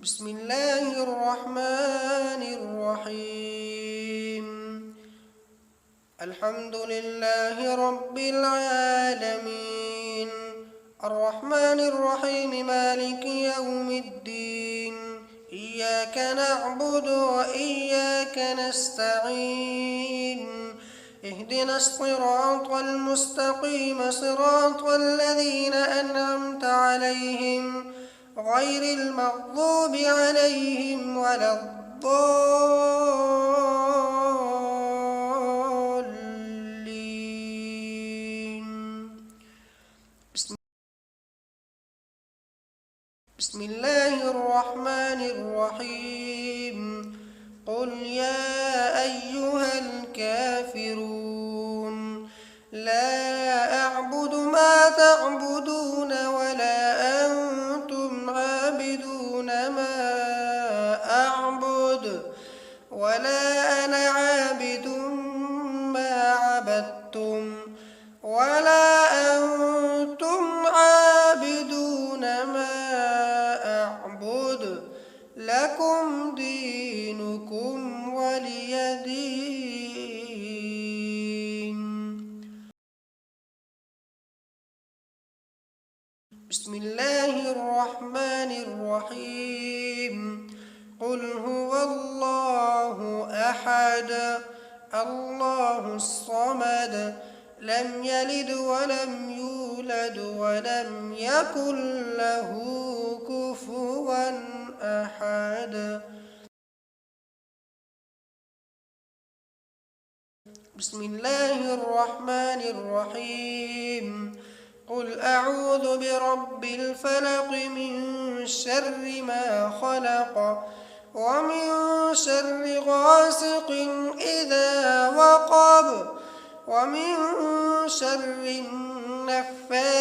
بسم الله الرحمن الرحيم. الحمد لله رب العالمين، الرحمن الرحيم، مالك يوم الدين. إياك نعبد وإياك نستعين. اهدنا الصراط المستقيم، صراط الذين أنعمت عليهم غير المغضوب عليهم ولا الضالين. بسم الله الرحمن الرحيم. قل يا أيها الكافرون لا أعبد ما تعبدون ولا أنتم عابدون ما أعبد ولا أنا عابد ما عبدتم ولا أنتم عابدون ما أعبد. لكم دينكم ولي دين. بسم الله الرحمن الرحيم. قل هو الله أحد الله الصمد لم يلد ولم يولد ولم يكن له كفوا أحد. بسم الله الرحمن الرحيم. قل أعوذ برب الفلق من شر ما خلق ومن شر غاسق إذا وقب ومن شر النفاثات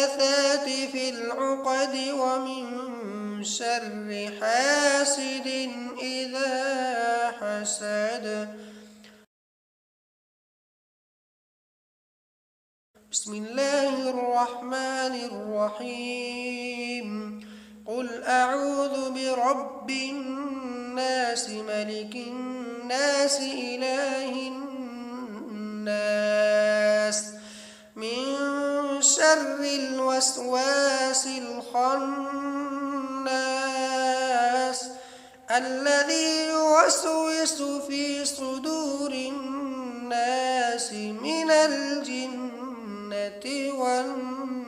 في العقد ومن شر حاسد إذا حسد. بسم الله الرحمن الرحيم. قل أعوذ برب الناس ملك الناس إله الناس من شر الوسواس الخناس الذي يوسوس في صدور الناس من الجنة والناس.